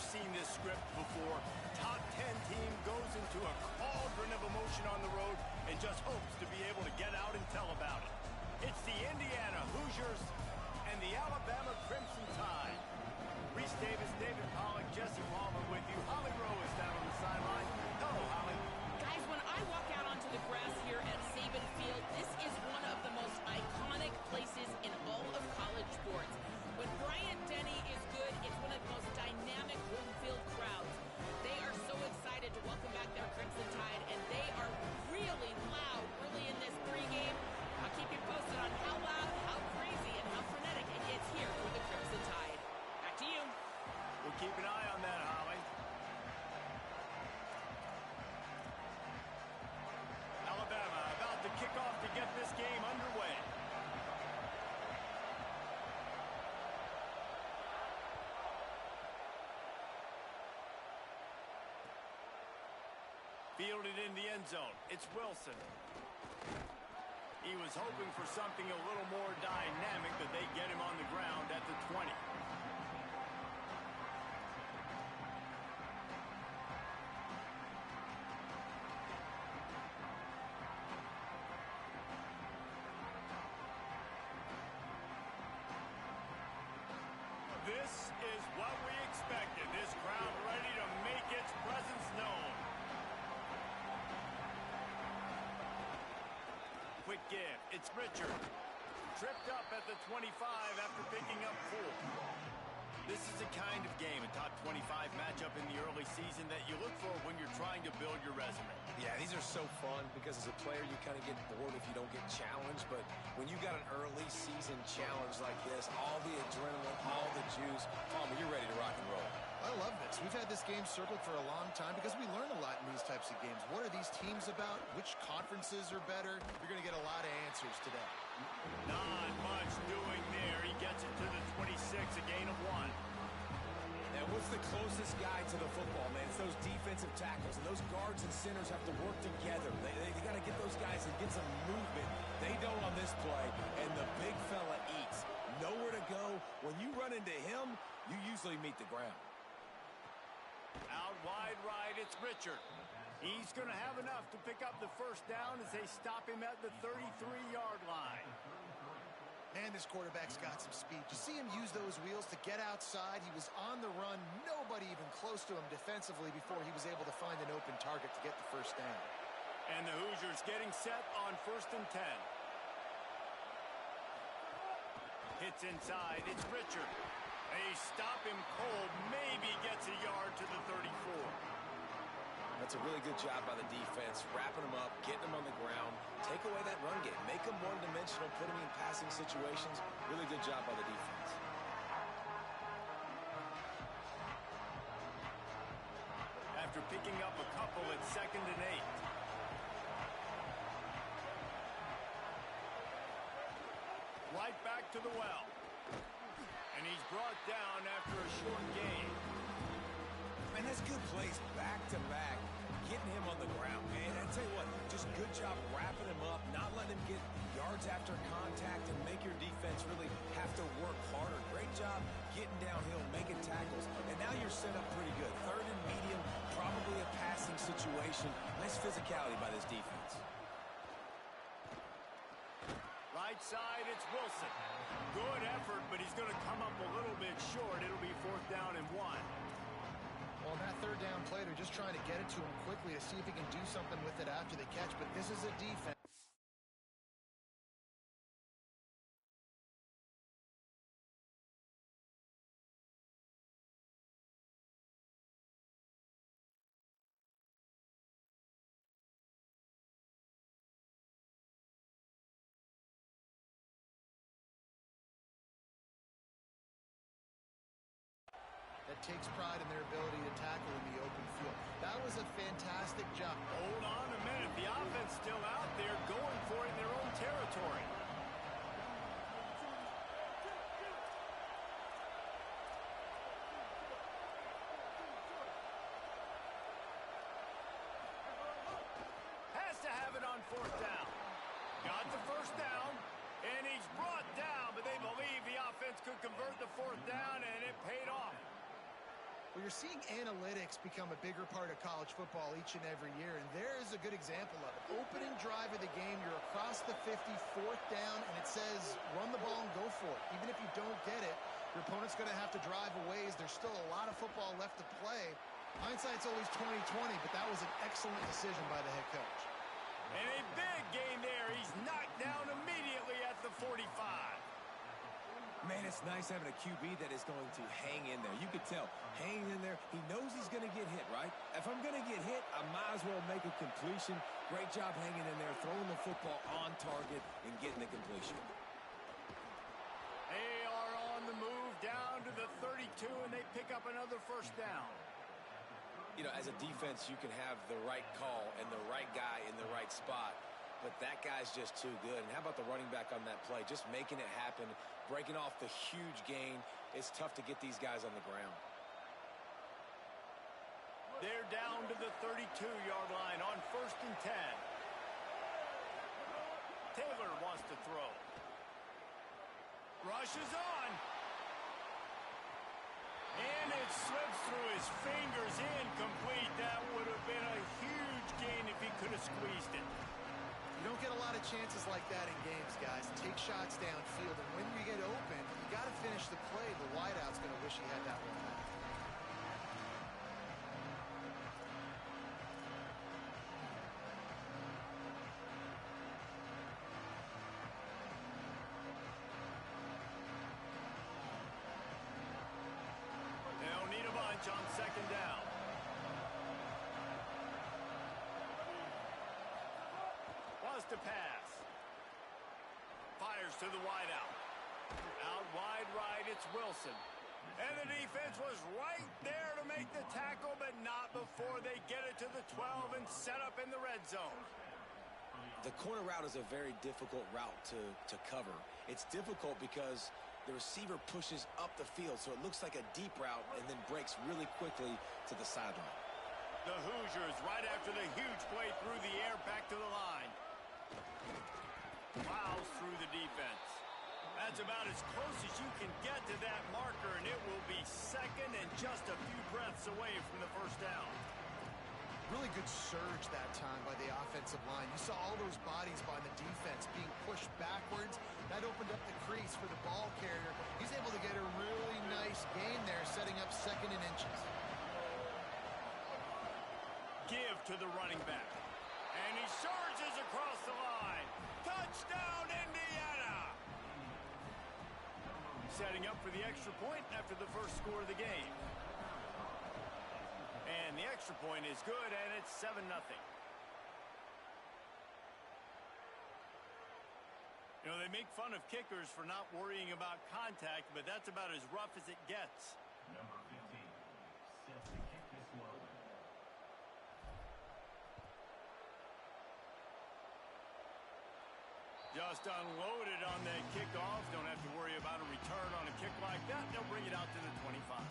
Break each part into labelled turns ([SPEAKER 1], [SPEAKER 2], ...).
[SPEAKER 1] You've seen this script before. Top 10 team goes into a cauldron of emotion on the road and just hopes to be able to get out and tell about it. It's the Indiana Hoosiers and the Alabama Crimson Tide. Reese Davis, David Pollack, Jesse Palmer with you. Holly Rowe is down on the sideline. Hello, Holly.
[SPEAKER 2] Guys, when I walk out onto the grass here at Saban Field, this is one of the most iconic places in all of college sports. When Bryant Denny is good, it's one of the most dynamic home-field crowds. They are so excited to welcome back their Crimson Tide, and they are really loud early in this pregame. I'll keep you posted on how loud, how crazy, and how frenetic it gets here for the Crimson Tide. Back to you.
[SPEAKER 1] We'll keep an eye on that, Holly. Alabama about to kick off to get this game underway. Fielded in the end zone. It's Wilson. He was hoping for something a little more dynamic, but they get him on the ground at the 20. This is what we expected. This crowd ready to make its presence known. Quick give. It's Richard. Tripped up at the 25 after picking up 4. This is the kind of game, a top 25 matchup in the early season that you look for when you're trying to build your resume.
[SPEAKER 3] Yeah, these are so fun because as a player you kind of get bored if you don't get challenged, but when you got an early season challenge like this, all the adrenaline, all the juice, Palmer, you're ready to rock and roll.
[SPEAKER 4] I love this. We've had this game circled for a long time because we learn a lot in these types of games. What are these teams about? Which conferences are better? You're going to get a lot of answers today.
[SPEAKER 1] Not much doing there. He gets it to the 26, a gain of 1.
[SPEAKER 3] Now, what's the closest guy to the football, man? It's those defensive tackles, and those guards and centers have to work together. They got to get those guys and get some movement. They don't on this play, and the big fella eats. Nowhere to go. When you run into him, you usually meet the ground.
[SPEAKER 1] Out wide right, it's Richard. He's going to have enough to pick up the first down as they stop him at the 33-yard line.
[SPEAKER 4] Man, this quarterback's got some speed. You see him use those wheels to get outside. He was on the run. Nobody even close to him defensively before he was able to find an open target to get the first down.
[SPEAKER 1] And the Hoosiers getting set on 1st and 10. Hits inside. It's Richard. They stop him cold. Maybe gets a yard to the 34.
[SPEAKER 3] That's a really good job by the defense, wrapping them up, getting them on the ground, take away that run game, make them one-dimensional, put them in passing situations. Really good job by the defense.
[SPEAKER 1] After picking up a couple at 2nd and 8. Right back to the well. And he's brought down after a short gain.
[SPEAKER 3] Man, that's good plays back-to-back, getting him on the ground. And I tell you what, just good job wrapping him up, not letting him get yards after contact and make your defense really have to work harder. Great job getting downhill, making tackles. And now you're set up pretty good. 3rd and medium, probably a passing situation. Nice physicality by this defense.
[SPEAKER 1] Right side, it's Wilson. Good effort, but he's going to come up a little bit short. It'll be 4th down and 1.
[SPEAKER 4] Well, that 3rd down play, they're just trying to get it to him quickly to see if he can do something with it after the catch, but this is a defense. That takes pride in their ability to tackle in the open field. That was a fantastic job.
[SPEAKER 1] Hold on a minute. The offense still out there going for it in their own territory. Has to have it on 4th down. Got the first down, and he's brought down, but they believe the offense could convert the 4th down, and it paid off.
[SPEAKER 4] Well, you're seeing analytics become a bigger part of college football each and every year, and there's a good example of it. Opening drive of the game, you're across the 50, fourth down, and it says run the ball and go for it. Even if you don't get it, your opponent's going to have to drive a ways. There's still a lot of football left to play. Hindsight's always 20/20, but that was an excellent decision by the head coach.
[SPEAKER 1] And a big gain there. He's knocked down immediately at the 45.
[SPEAKER 3] Man, it's nice having a QB that is going to hang in there. You could tell, hanging in there, he knows he's going to get hit, right? If I'm going to get hit, I might as well make a completion. Great job hanging in there, throwing the football on target and getting the completion.
[SPEAKER 1] They are on the move down to the 32, and they pick up another first down.
[SPEAKER 3] You know, as a defense, you can have the right call and the right guy in the right spot, but that guy's just too good. And how about the running back on that play? Just making it happen, breaking off the huge gain. It's tough to get these guys on the ground.
[SPEAKER 1] They're down to the 32-yard line on 1st and 10. Taylor wants to throw. Rushes on. And it slips through his fingers, incomplete. That would have been a huge gain if he could have squeezed it.
[SPEAKER 4] You don't get a lot of chances like that in games, guys. Take shots downfield, and when you get open, you got to finish the play. The wideout's going to wish he had that one back.
[SPEAKER 1] They'll need a bunch on 2nd down. Was to pass. Fires to the wideout. Out wide right, it's Wilson. And the defense was right there to make the tackle, but not before they get it to the 12 and set up in the red zone.
[SPEAKER 3] The corner route is a very difficult route to cover. It's difficult because the receiver pushes up the field, so it looks like a deep route and then breaks really quickly to the sideline.
[SPEAKER 1] The Hoosiers, right after the huge play through the air, back to the line. Plows through the defense. That's about as close as you can get to that marker, and it will be 2nd and just a few breaths away from the first down.
[SPEAKER 4] Really good surge that time by the offensive line. You saw all those bodies by the defense being pushed backwards. That opened up the crease for the ball carrier. He's able to get a really nice gain there, setting up 2nd and inches.
[SPEAKER 1] Give to the running back. And he surges across the line. Touchdown, Indiana! Setting up for the extra point after the first score of the game. And the extra point is good, and it's 7-0. You know, they make fun of kickers for not worrying about contact, but that's about as rough as it gets.
[SPEAKER 5] Number 15 sets to kick this one.
[SPEAKER 1] Just unloaded on that kickoff. Don't have to worry about a return on a kick like that. They'll bring it out to the 25.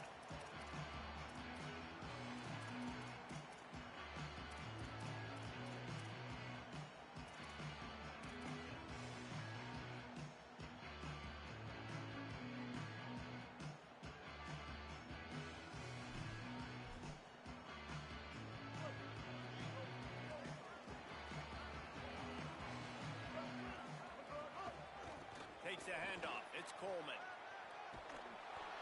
[SPEAKER 1] Takes the handoff. It's Coleman.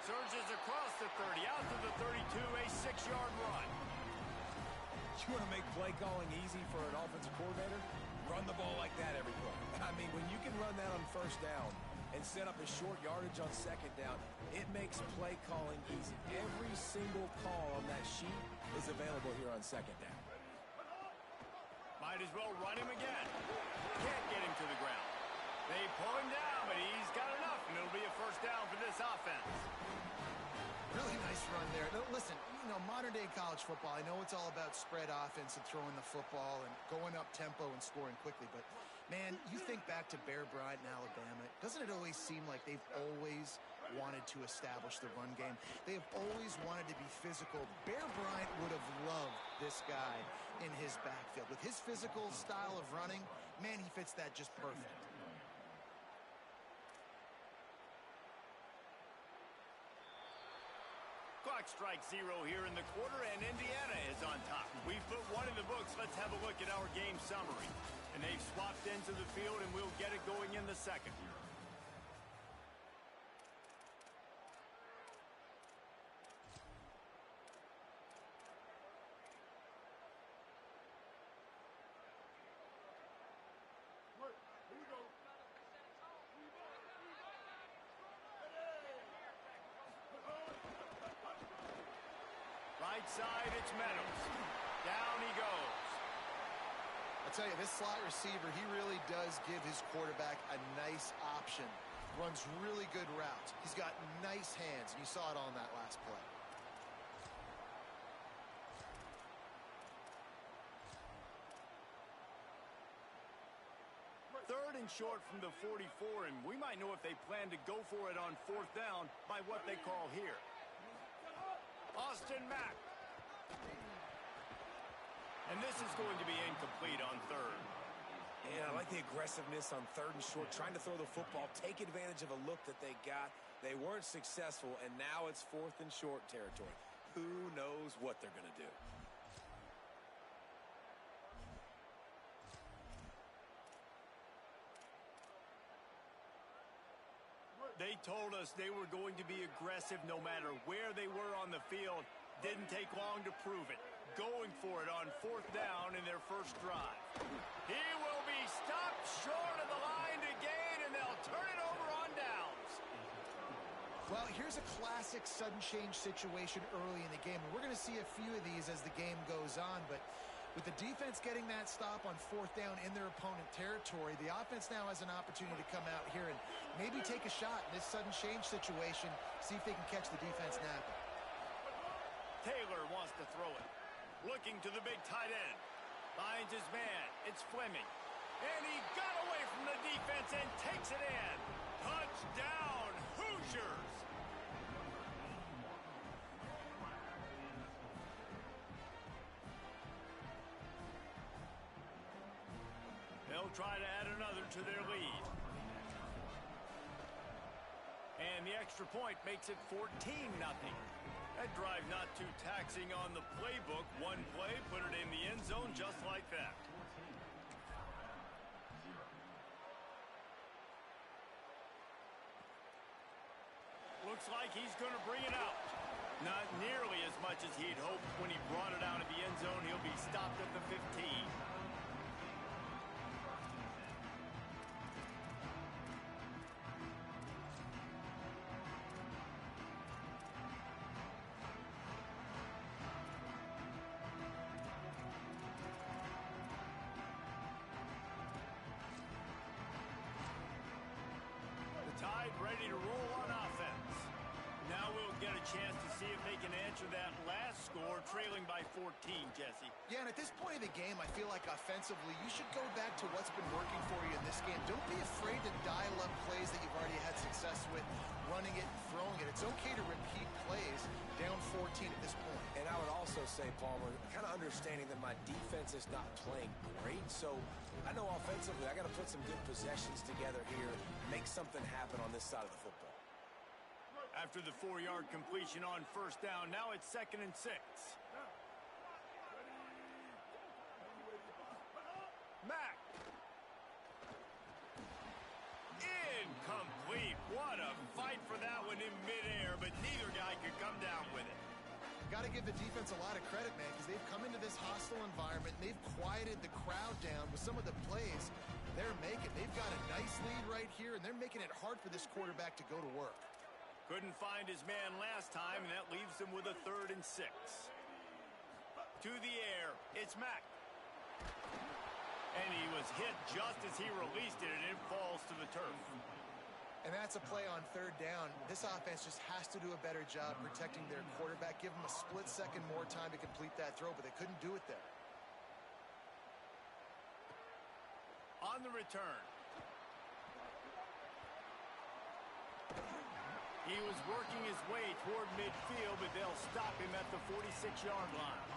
[SPEAKER 1] Surges across the 30, out to the 32, a 6-yard run.
[SPEAKER 3] You want to make play calling easy for an offensive coordinator? Run the ball like that every play. I mean, when you can run that on 1st down and set up a short yardage on 2nd down, it makes play calling easy. Every single call on that sheet is available here on 2nd down.
[SPEAKER 1] Might as well run him again. Can't get him to the ground. They pull him down, but he's got enough, and it'll be a first down for this offense.
[SPEAKER 4] Really nice run there. Now, listen, you know, modern-day college football, I know it's all about spread offense and throwing the football and going up tempo and scoring quickly, but, man, you think back to Bear Bryant in Alabama, doesn't it always seem like they've always wanted to establish the run game? They have always wanted to be physical. Bear Bryant would have loved this guy in his backfield. With his physical style of running, man, he fits that just perfect.
[SPEAKER 1] clock strikes 0 here in the quarter, and Indiana is on top. We've put one in the books. Let's have a look at our game summary. And they've swapped into the field, and we'll get it going in the second. Right side, it's Meadows. Down he goes.
[SPEAKER 4] I tell you, this slot receiver, he really does give his quarterback a nice option. Runs really good routes. He's got nice hands, and you saw it on that last play.
[SPEAKER 1] Third and short from the 44, and we might know if they plan to go for it on 4th down by what they call here. Austin Mack. And this is going to be incomplete on 3rd.
[SPEAKER 3] Yeah, I like the aggressiveness on 3rd and short, trying to throw the football, take advantage of a look that they got. They weren't successful, and now it's 4th and short territory. Who knows what they're going to do?
[SPEAKER 1] They told us they were going to be aggressive no matter where they were on the field. Didn't take long to prove it. Going for it on 4th down in their first drive. He will be stopped short of the line to gain, and they'll turn it over on downs.
[SPEAKER 4] Well, here's a classic sudden change situation early in the game. And we're going to see a few of these as the game goes on, but with the defense getting that stop on 4th down in their opponent territory, the offense now has an opportunity to come out here and maybe take a shot in this sudden change situation, see if they can catch the defense napping.
[SPEAKER 1] Taylor wants to throw it. Looking to the big tight end. Finds his man. It's Fleming. And he got away from the defense and takes it in. Touchdown, Hoosiers! They'll try to add another to their lead. And the extra point makes it 14-0. That drive not too taxing on the playbook. One play, put it in the end zone just like that. Looks like he's going to bring it out. Not nearly as much as he'd hoped when he brought it out of the end zone. He'll be stopped at the 15. Tide ready to roll on offense. Now we'll get a chance to see if they can answer that last score, trailing by 14, Jesse.
[SPEAKER 4] Yeah, and at this point of the game, I feel like offensively, you should go back to what's been working for you in this game. Don't be afraid to dial up plays that you've already had success with, running it and throwing it. It's okay to repeat plays down 14 at this point.
[SPEAKER 3] And I would also say, Palmer, kind of understanding that my defense is not playing great, so I know offensively I got to put some good possessions together here, make something happen on this side of the football.
[SPEAKER 1] After the 4-yard completion on 1st down, now it's 2nd and 6. Mack. Incomplete. What a fight for that one in midair, but neither guy could come down with it.
[SPEAKER 4] Got to give the defense a lot of credit, man, because they've come into this hostile environment, and they've quieted the crowd down with some of the plays they're making. They've got a nice lead right here, and they're making it hard for this quarterback to go to work.
[SPEAKER 1] Couldn't find his man last time, and that leaves him with a 3rd and 6. To the air, it's Mack. And he was hit just as he released it, and it falls to the turf.
[SPEAKER 4] And that's a play on 3rd down. This offense just has to do a better job protecting their quarterback. Give them a split second more time to complete that throw, but they couldn't do it there.
[SPEAKER 1] On the return. He was working his way toward midfield, but they'll stop him at the 46-yard line.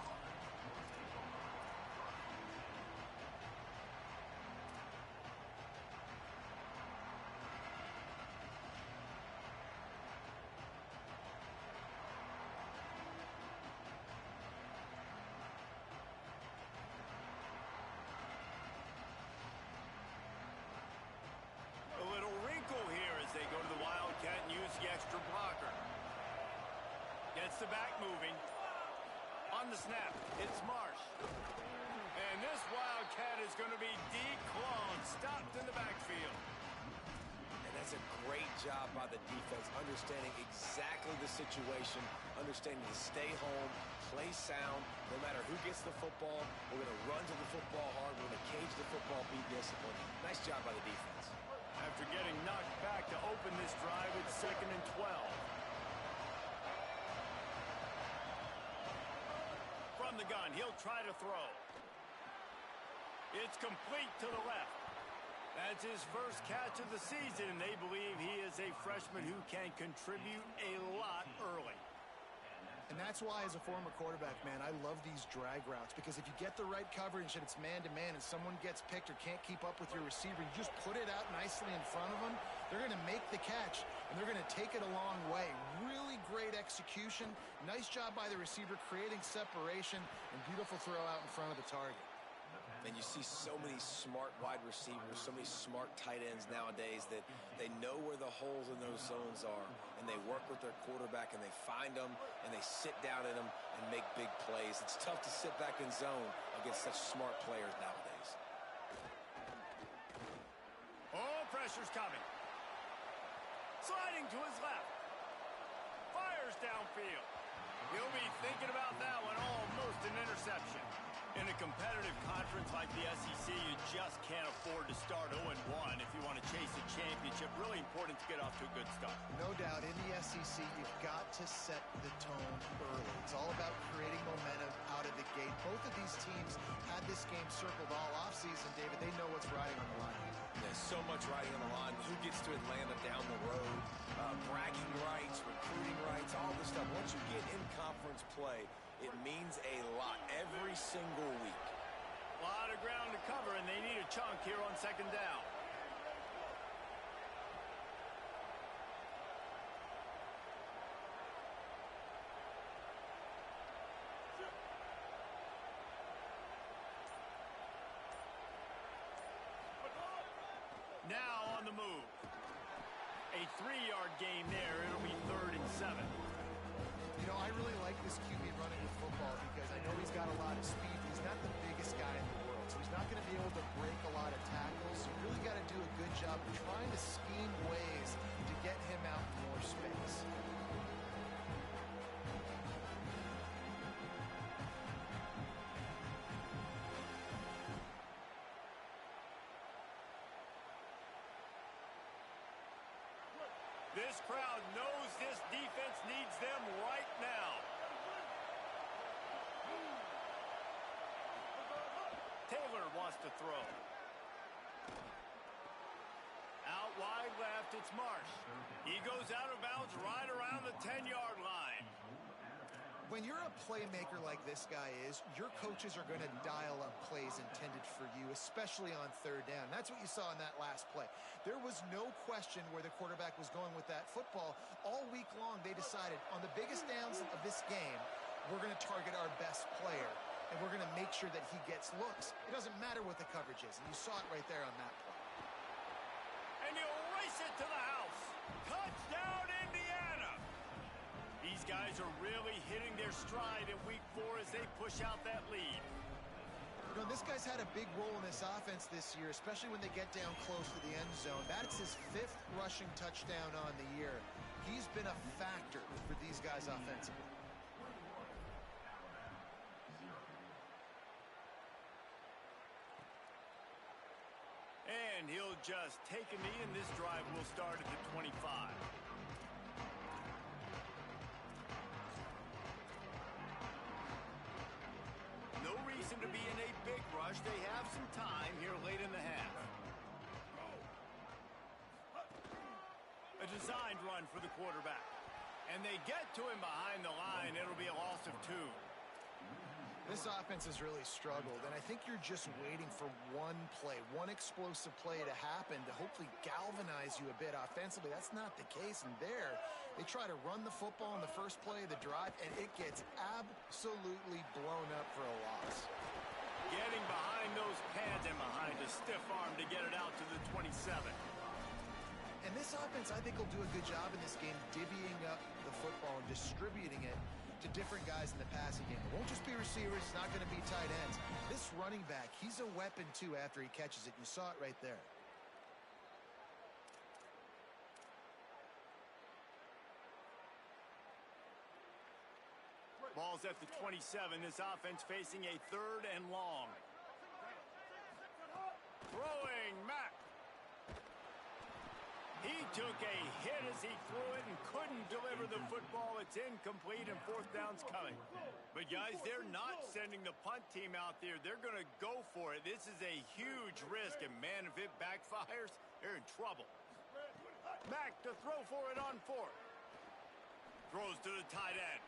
[SPEAKER 1] gets the back moving. On the snap, it's Marsh. And this Wildcat is going to be declawed, stopped in the backfield.
[SPEAKER 3] And that's a great job by the defense, understanding exactly the situation, understanding to stay home, play sound. No matter who gets the football, we're going to run to the football hard. We're going to cage the football, be disciplined. Nice job by the defense.
[SPEAKER 1] After getting knocked back to open this drive, it's 2nd and 12. From the gun, he'll try to throw. It's complete to the left. That's his first catch of the season, and they believe he is a freshman who can contribute a lot early.
[SPEAKER 4] And that's why, as a former quarterback, man, I love these drag routes, because if you get the right coverage and it's man-to-man and someone gets picked or can't keep up with your receiver, you just put it out nicely in front of them, they're going to make the catch, and they're going to take it a long way. Really great execution. Nice job by the receiver creating separation, and beautiful throw out in front of the target.
[SPEAKER 3] And you see so many smart wide receivers, so many smart tight ends nowadays that they know where the holes in those zones are, and they work with their quarterback, and they find them, and they sit down in them and make big plays. It's tough to sit back in zone against such smart players nowadays.
[SPEAKER 1] Oh, pressure's coming. Sliding to his left. Fires downfield. He'll be thinking about that one, almost an interception. In a competitive conference like the SEC, you just can't afford to start 0-1 if you want to chase a championship. Really important to get off to a good start.
[SPEAKER 4] No doubt, in the SEC, you've got to set the tone early. It's all about creating momentum out of the gate. Both of these teams had this game circled all offseason, David. They know what's riding on the line.
[SPEAKER 3] There's so much riding on the line. Who gets to Atlanta down the road? Bragging rights, recruiting rights, all this stuff. Once you get in conference play, it means a lot every single week.
[SPEAKER 1] A lot of ground to cover, and they need a chunk here on 2nd down. Now on the move. A 3-yard gain there. It'll be 3rd and 7.
[SPEAKER 4] You know, I really like this QB running with football because I know he's got a lot of speed. He's not the biggest guy in the world, so he's not going to be able to break a lot of tackles. So you really got to do a good job of trying to scheme ways to get him out in more space.
[SPEAKER 1] This crowd knows this defense needs them right now. Taylor wants to throw. Out wide left, it's Marsh. He goes out of bounds right around the 10-yard line.
[SPEAKER 4] When you're a playmaker like this guy is, your coaches are going to dial up plays intended for you, especially on 3rd down. That's what you saw in that last play. There was no question where the quarterback was going with that football. All week long, they decided on the biggest downs of this game, we're going to target our best player, and we're going to make sure that he gets looks. It doesn't matter what the coverage is, and you saw it right there on that play.
[SPEAKER 1] And he'll race it to the house. Touchdown, Indiana! These guys are really hitting their stride in week 4 as they push out that lead.
[SPEAKER 4] You know, this guy's had a big role in this offense this year, especially when they get down close to the end zone. That's his 5th rushing touchdown on the year. He's been a factor for these guys offensively.
[SPEAKER 1] And he'll just take a knee, and this drive will start at the 25. No reason to be in a big rush. They have some time here late in the half. A designed run for the quarterback. And they get to him behind the line. It'll be a loss of 2.
[SPEAKER 4] This offense has really struggled, and I think you're just waiting for one play, one explosive play to happen to hopefully galvanize you a bit offensively. That's not the case, and there, they try to run the football in the first play of the drive, and it gets absolutely blown up for a loss.
[SPEAKER 1] Getting behind those pads and behind a stiff arm to get it out to the 27.
[SPEAKER 4] And this offense, I think, will do a good job in this game divvying up the football and distributing it to different guys in the passing game. It won't just be receivers. It's not going to be tight ends. This running back, he's a weapon, too, after he catches it. You saw it right there.
[SPEAKER 1] Ball's at the 27. This offense facing a 3rd and long. Throwing Mack. He took a hit as he threw it and couldn't deliver the football. It's incomplete and 4th down's coming. But guys, they're not sending the punt team out there. They're going to go for it. This is a huge risk, and man, if it backfires, they're in trouble. Mack to throw for it on 4th. Throws to the tight end.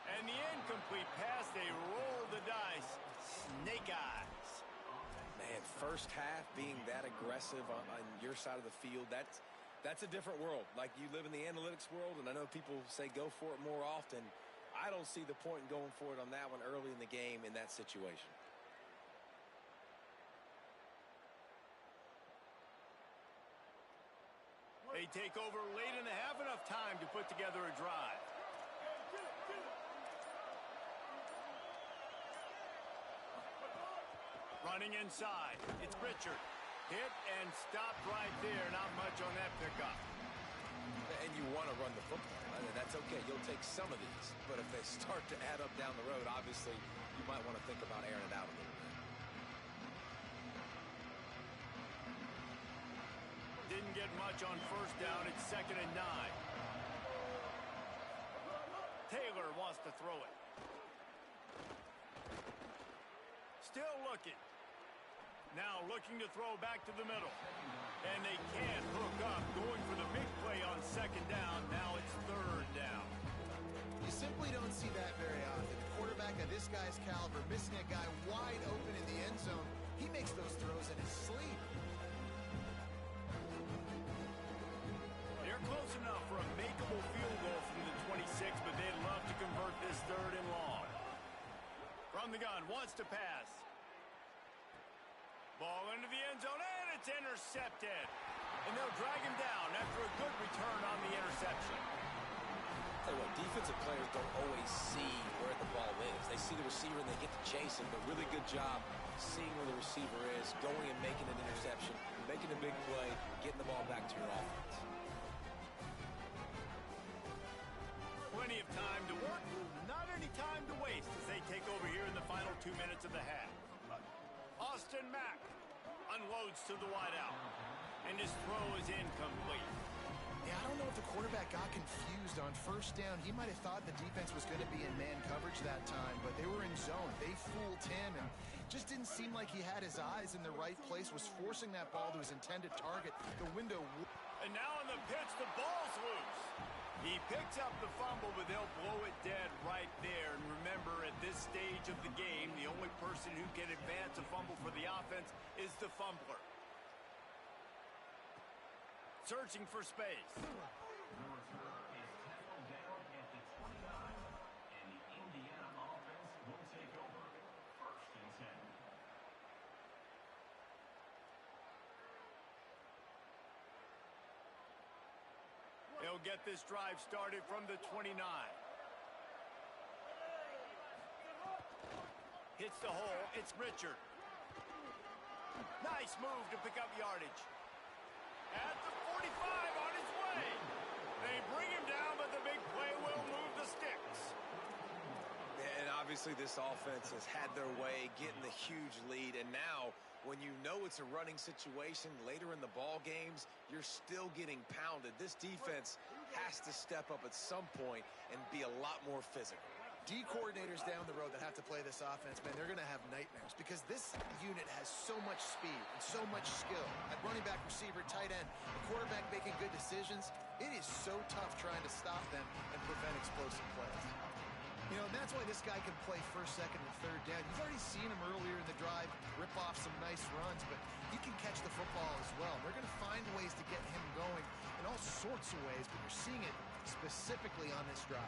[SPEAKER 1] And the incomplete pass, they roll the dice. Snake eyes.
[SPEAKER 3] Man, first half being that aggressive on your side of the field, that's a different world. Like, you live in the analytics world, and I know people say go for it more often. I don't see the point in going for it on that one early in the game in that situation.
[SPEAKER 1] They take over late in the half, enough time to put together a drive. Running inside, it's Richard. Hit and stopped right there. Not much on that pickup.
[SPEAKER 3] And you want to run the football. I mean, that's okay. You'll take some of these. But if they start to add up down the road, obviously, you might want to think about airing it out a little bit.
[SPEAKER 1] Didn't get much on 1st down. It's 2nd and 9. Taylor wants to throw it. Still looking. Now looking to throw back to the middle. And they can't hook up. Going for the big play on 2nd down. Now it's 3rd down.
[SPEAKER 4] You simply don't see that very often. A quarterback of this guy's caliber missing a guy wide open in the end zone. He makes those throws in his sleep.
[SPEAKER 1] They're close enough for a makeable field goal from the 26, but they'd love to convert this 3rd and long. From the gun, wants to pass. Ball into the end zone, and it's intercepted. And they'll drag him down after a good return on the interception.
[SPEAKER 3] Tell you what, defensive players don't always see where the ball is. They see the receiver and they get to chase him, but really good job seeing where the receiver is, going and making an interception, making a big play, getting the ball back to your offense.
[SPEAKER 1] Plenty of time to work, not any time to waste as they take over here in the final 2 minutes of the half. Austin Mack unloads to the wideout, and his throw is incomplete.
[SPEAKER 4] Yeah, I don't know if the quarterback got confused on 1st down. He might have thought the defense was going to be in man coverage that time, but they were in zone. They fooled him, and just didn't seem like he had his eyes in the right place, was forcing that ball to his intended target. The window.
[SPEAKER 1] And now in the pitch, the ball's loose. He picks up the fumble, but they'll blow it dead right there. And remember, at this stage of the game, the only person who can advance a fumble for the offense is the fumbler. Searching for space.
[SPEAKER 5] Your return is tackled down at the 29, and the Indiana offense will take over 1st and 10.
[SPEAKER 1] They'll get this drive started from the 29. Hits the hole. It's Richard. Nice move to pick up yardage. At the 45, on his way. They bring him down, but the big play will move the sticks.
[SPEAKER 3] And obviously this offense has had their way, getting the huge lead, and now when you know it's a running situation later in the ball games, you're still getting pounded. This defense has to step up at some point and be a lot more physical.
[SPEAKER 4] D coordinators down the road that have to play this offense, man, they're going to have nightmares because this unit has so much speed and so much skill. At running back, receiver, tight end, the quarterback making good decisions, it is so tough trying to stop them and prevent explosive plays. You know, and that's why this guy can play 1st, 2nd, and 3rd down. You've already seen him earlier in the drive rip off some nice runs, but he can catch the football as well. They're going to find ways to get him going in all sorts of ways, but you're seeing it specifically on this drive.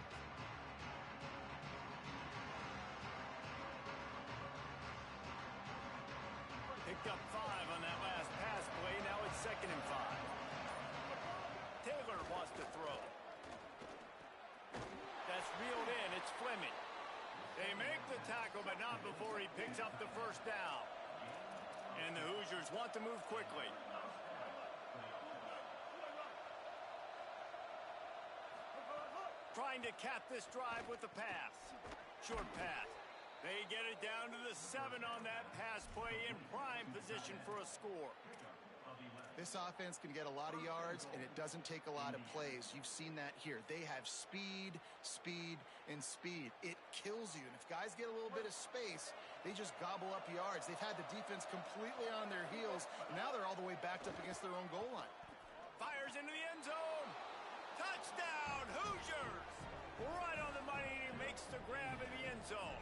[SPEAKER 1] Picked up 5 on that last pass play. Now it's 2nd and 5. Miller wants to throw. That's reeled in. It's Fleming. They make the tackle, but not before he picks up the first down. And the Hoosiers want to move quickly. Trying to cap this drive with the pass. Short pass. They get it down to the 7 on that pass play in prime position for a score.
[SPEAKER 4] This offense can get a lot of yards, and it doesn't take a lot of plays. You've seen that here. They have speed, speed, and speed. It kills you. And if guys get a little bit of space, they just gobble up yards. They've had the defense completely on their heels, and now they're all the way backed up against their own goal line.
[SPEAKER 1] Fires into the end zone. Touchdown, Hoosiers! Right on the money, and he makes the grab in the end zone.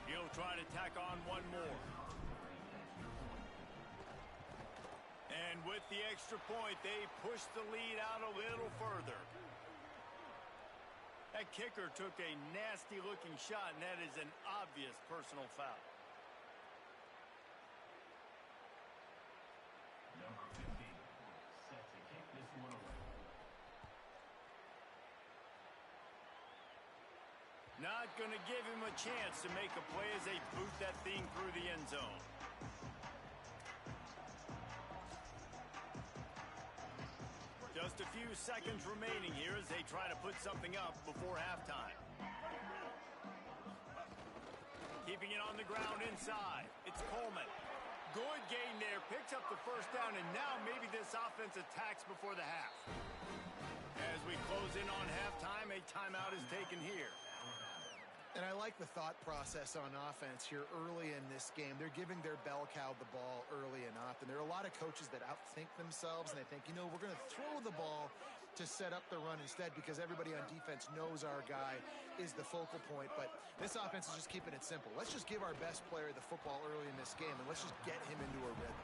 [SPEAKER 1] He'll try to tack on one more. And with the extra point, they push the lead out a little further. That kicker took a nasty-looking shot, and that is an obvious personal foul.
[SPEAKER 5] Number 15, set to kick this one away.
[SPEAKER 1] Not going to give him a chance to make a play as they boot that thing through the end zone. Just a few seconds remaining here as they try to put something up before halftime. Keeping it on the ground inside. It's Coleman. Good gain there. Picks up the first down, and now maybe this offense attacks before the half. As we close in on halftime, a timeout is taken here.
[SPEAKER 4] And I like the thought process on offense here early in this game. They're giving their bell cow the ball early and often. There are a lot of coaches that outthink themselves, and they think, you know, we're going to throw the ball to set up the run instead because everybody on defense knows our guy is the focal point. But this offense is just keeping it simple. Let's just give our best player the football early in this game, and let's just get him into a rhythm.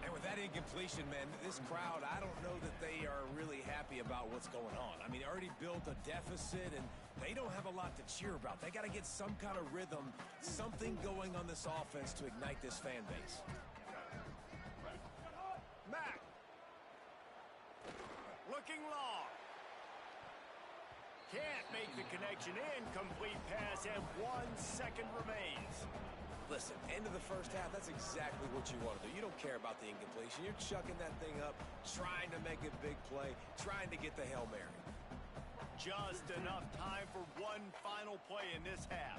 [SPEAKER 3] And with that incompletion, man, this crowd, I don't know that they are really happy about what's going on. I mean, they already built a deficit, and they don't have a lot to cheer about. They got to get some kind of rhythm, something going on this offense to ignite this fan base.
[SPEAKER 1] Mack. Looking long. Can't make the connection. Incomplete pass, and 1 second remains.
[SPEAKER 3] Listen, end of the first half, that's exactly what you want to do. You don't care about the incompletion. You're chucking that thing up, trying to make a big play, trying to get the Hail Mary.
[SPEAKER 1] Just enough time for one final play in this half.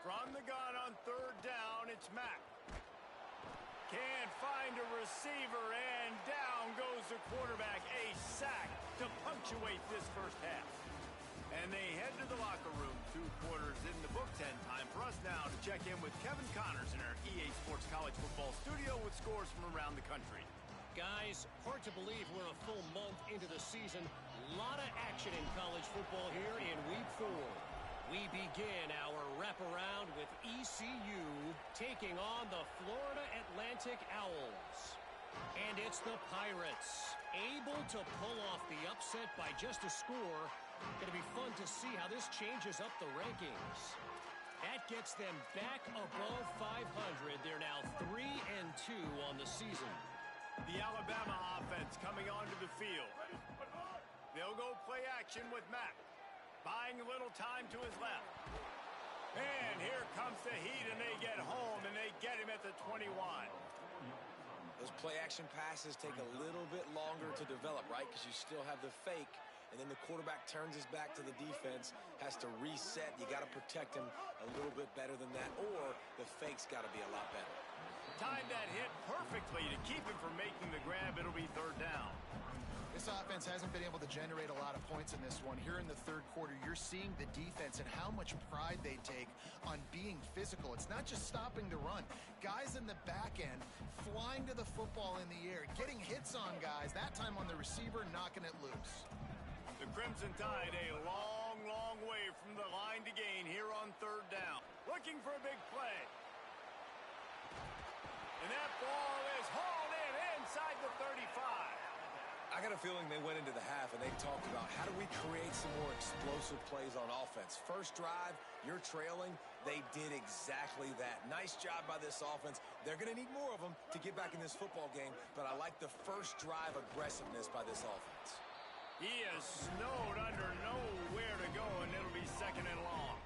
[SPEAKER 1] From the gun on third down, it's Mack. Can't find a receiver, and down goes the quarterback. A sack to punctuate this first half. And they head to the locker room. 2 quarters in the book. 10 time for us now to check in with Kevin Connors in our EA Sports College Football studio with scores from around the country.
[SPEAKER 6] Guys, hard to believe we're a full month into the season. A lot of action in college football here in Week 4. We begin our wraparound with ECU taking on the Florida Atlantic Owls. And it's the Pirates, able to pull off the upset by just a score. Going to be fun to see how this changes up the rankings. That gets them back above 500. They're now 3-2 on the season.
[SPEAKER 1] The Alabama offense coming onto the field. They'll go play action with Mack. Buying a little time to his left. And here comes the heat, and they get home, and they get him at the 21.
[SPEAKER 3] Those play-action passes take a little bit longer to develop, right? Because you still have the fake, and then the quarterback turns his back to the defense, has to reset. You got to protect him a little bit better than that, or the fake's got to be a lot better.
[SPEAKER 1] Timed that hit perfectly to keep him from making the grab. It'll be third down.
[SPEAKER 4] This offense hasn't been able to generate a lot of points in this one. Here in the third quarter, you're seeing the defense and how much pride they take on being physical. It's not just stopping the run. Guys in the back end flying to the football in the air, getting hits on guys, that time on the receiver, knocking it loose.
[SPEAKER 1] The Crimson Tide a long, long way from the line to gain here on third down. Looking for a big play. And that ball is hauled in inside the 35.
[SPEAKER 3] I got a feeling they went into the half and they talked about how do we create some more explosive plays on offense. First drive, you're trailing. They did exactly that. Nice job by this offense. They're going to need more of them to get back in this football game, but I like the first drive aggressiveness by this offense.
[SPEAKER 1] He is snowed under, nowhere to go, and it'll be second and long.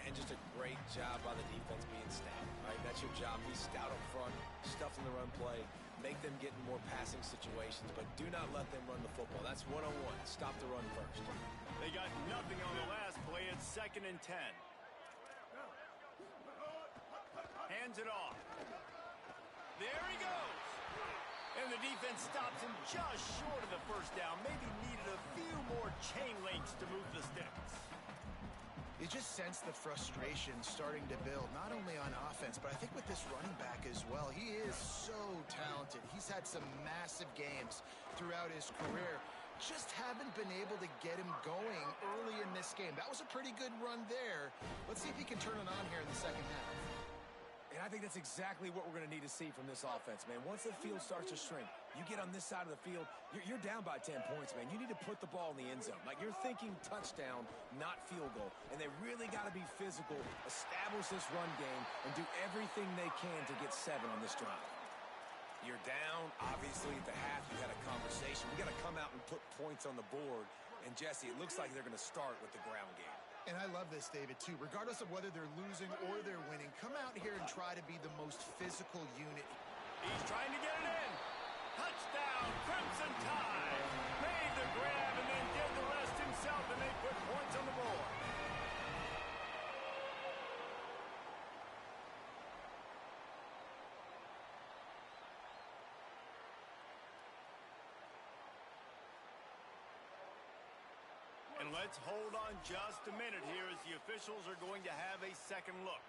[SPEAKER 3] And just a great job by the defense being stout, right? That's your job. Be stout up front, stuff in the run play, make them get in more passing situations, but do not let them run the football. That's one-on-one. Stop the run first.
[SPEAKER 1] They got nothing on the last play. It's 2nd and 10. Hands it off. There he goes. And the defense stops him just short of the first down. Maybe needed a few more chain links to move the sticks.
[SPEAKER 4] You just sense the frustration starting to build, not only on offense, but I think with this running back as well. He is so talented. He's had some massive games throughout his career. Just haven't been able to get him going early in this game. That was a pretty good run there. Let's see if he can turn it on here in the second half.
[SPEAKER 3] And I think that's exactly what we're going to need to see from this offense, man. Once the field starts to shrink, you get on this side of the field, you're down by 10 points, man. You need to put the ball in the end zone. Like, you're thinking touchdown, not field goal. And they really got to be physical, establish this run game, and do everything they can to get 7 on this drive. You're down. Obviously, at the half, you had a conversation. We got to come out and put points on the board. And, Jesse, it looks like they're going to start with the ground game.
[SPEAKER 4] And I love this, David, too. Regardless of whether they're losing or they're winning, come out here and try to be the most physical unit.
[SPEAKER 1] He's trying to get it in. Touchdown, Crimson Tide. Made the grab and then did the rest himself, and they put points on the board. And let's hold on just a minute here as the officials are going to have a second look.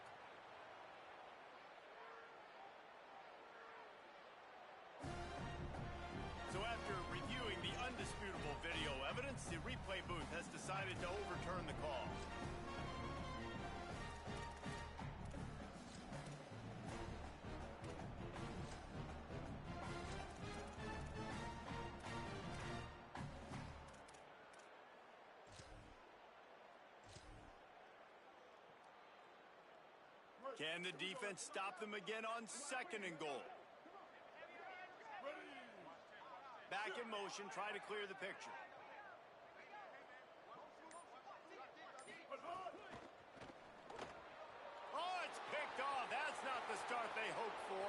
[SPEAKER 1] So after reviewing the undisputable video evidence, the replay booth has decided to overturn the call. Can the defense stop them again on 2nd and goal? Back in motion, try to clear the picture. Oh, it's picked off. That's not the start they hoped for.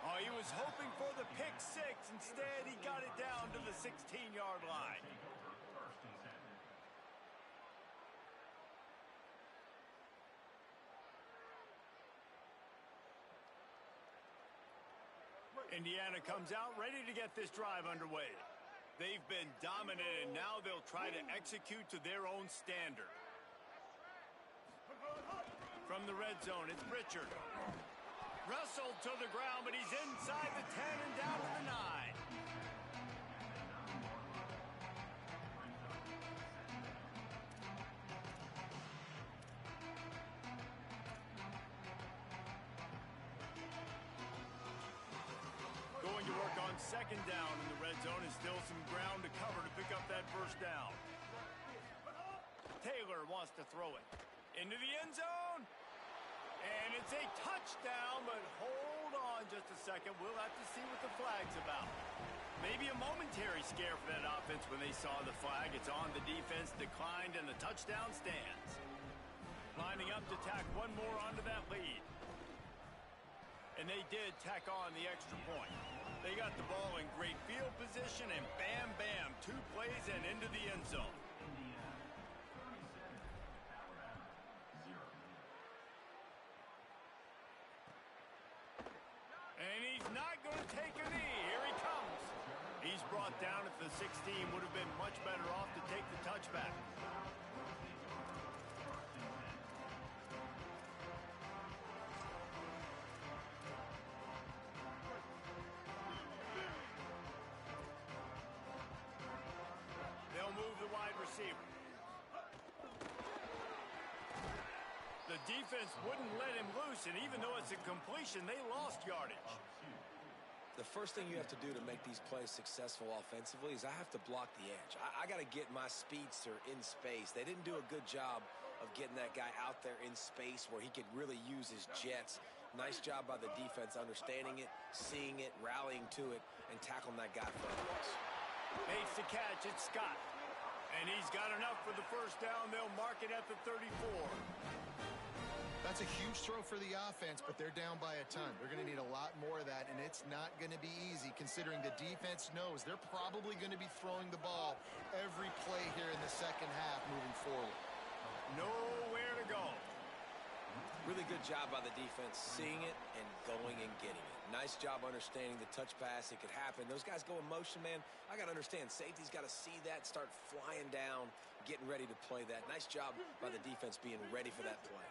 [SPEAKER 1] Oh, he was hoping for the pick 6. Instead, he got it down to the 16-yard line. Indiana comes out ready to get this drive underway. They've been dominated, and now they'll try to execute to their own standard. From the red zone, it's Richard. Wrestled to the ground, but he's inside the 10 and down to the 9. Going to work on 2nd down in the red zone, and still some ground to cover to pick up that first down. Taylor wants to throw it into the end zone. And it's a touchdown, but hold on just a second. We'll have to see what the flag's about. Maybe a momentary scare for that offense when they saw the flag. It's on, the defense declined, and the touchdown stands. Lining up to tack one more onto that lead. And they did tack on the extra point. They got the ball in great field position, and bam, bam, 2 plays and into the end zone. And he's not going to take a knee. Here he comes. He's brought down at the 16. Would have been much better off to take the touchback. They'll move the wide receiver. The defense wouldn't let him loose, and even though it's a completion, they lost yardage.
[SPEAKER 3] The first thing you have to do to make these plays successful offensively is I have to block the edge. I got to get my speedster in space. They didn't do a good job of getting that guy out there in space where he could really use his jets. Nice job by the defense understanding it, seeing it, rallying to it, and tackling that guy for a loss.
[SPEAKER 1] Makes the catch. It's Scott. And he's got enough for the first down. They'll mark it at the 34.
[SPEAKER 4] That's a huge throw for the offense, but they're down by a ton. They're going to need a lot more of that, and it's not going to be easy considering the defense knows they're probably going to be throwing the ball every play here in the second half moving forward.
[SPEAKER 1] Nowhere to go.
[SPEAKER 3] Really good job by the defense seeing it and going and getting it. Nice job understanding the touch pass. It could happen. Those guys go in motion, man. I got to understand. Safety's got to see that, start flying down, getting ready to play that. Nice job by the defense being ready for that play.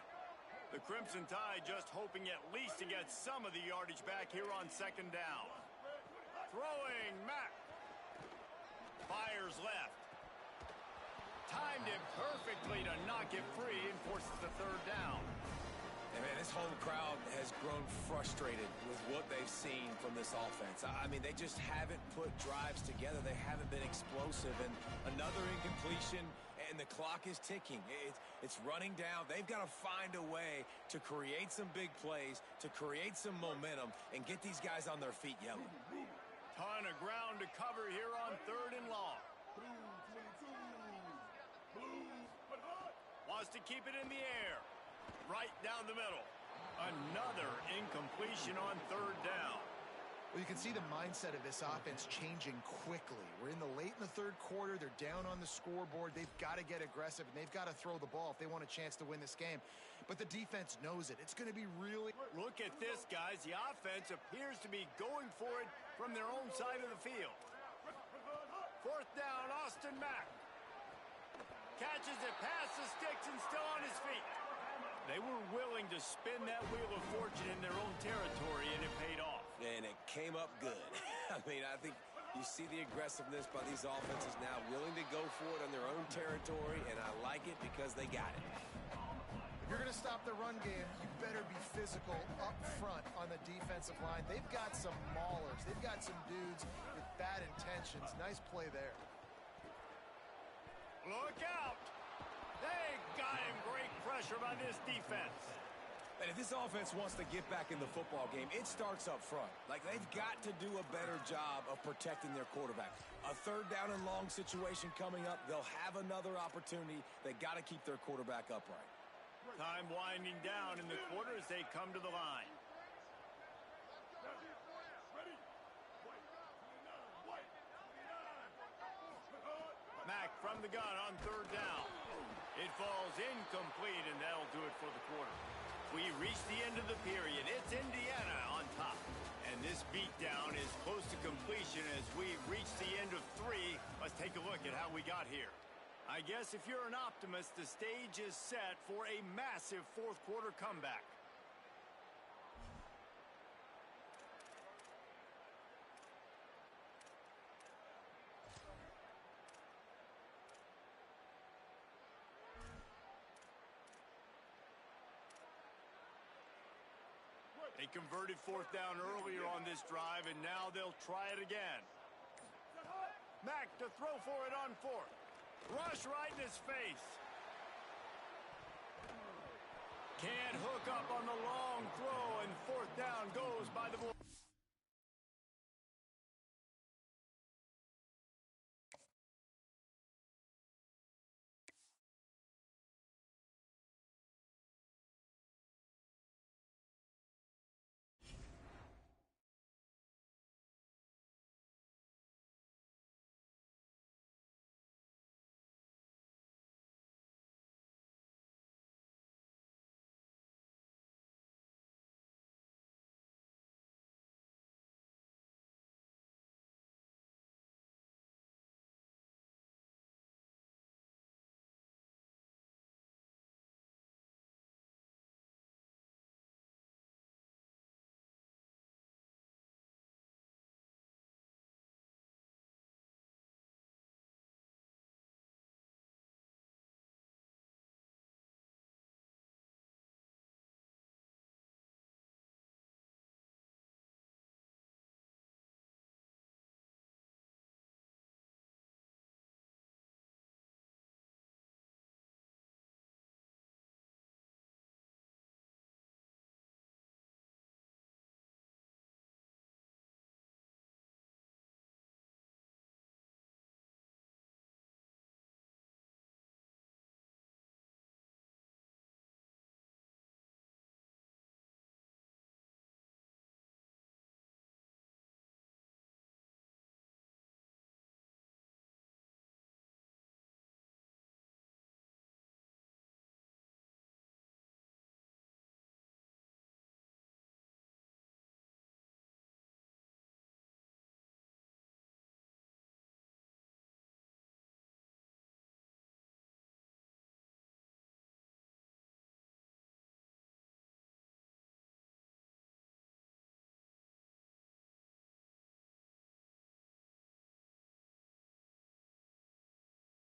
[SPEAKER 1] The Crimson Tide just hoping at least to get some of the yardage back here on second down. Throwing, Mack. Fires left. Timed it perfectly to knock it free and forces the third down.
[SPEAKER 3] And man, this home crowd has grown frustrated with what they've seen from this offense. I mean, they just haven't put drives together. They haven't been explosive. And another incompletion, and the clock is ticking. It's running down. They've got to find a way to create some big plays, to create some momentum, and get these guys on their feet yelling.
[SPEAKER 1] Ton of ground to cover here on third and long. Wants to keep it in the air. Right down the middle. Another incompletion on third down.
[SPEAKER 4] Well, you can see the mindset of this offense changing quickly. We're in the late in the third quarter. They're down on the scoreboard. They've got to get aggressive, and they've got to throw the ball if they want a chance to win this game. But the defense knows it. It's going to be really...
[SPEAKER 1] Look at this, guys. The offense appears to be going for it from their own side of the field. Fourth down, Austin Mack. Catches it past the sticks and still on his feet. They were willing to spin that wheel of fortune in their own territory, and it paid off.
[SPEAKER 3] And it came up good. I mean, I think you see the aggressiveness by these offenses now, willing to go for it on their own territory, and I like it because they got it.
[SPEAKER 4] If you're going to stop the run game, you better be physical up front on the defensive line. They've got some maulers. They've got some dudes with bad intentions. Nice play there.
[SPEAKER 1] Look out! They got him. Great pressure by this defense.
[SPEAKER 3] And if this offense wants to get back in the football game, it starts up front. Like, they've got to do a better job of protecting their quarterback. A third down and long situation coming up. They'll have another opportunity. They got to keep their quarterback upright.
[SPEAKER 1] Time winding down in the quarter as they come to the line. Mack from the gun on third down. It falls incomplete, and that'll do it for the quarter. We reach the end of the period. It's Indiana on top. And this beatdown is close to completion as we reach the end of 3. Let's take a look at how we got here. I guess if you're an optimist, the stage is set for a massive fourth quarter comeback. They converted fourth down earlier on this drive, and now they'll try it again. Mack to throw for it on fourth. Rush right in his face. Can't hook up on the long throw, and fourth down goes by the board.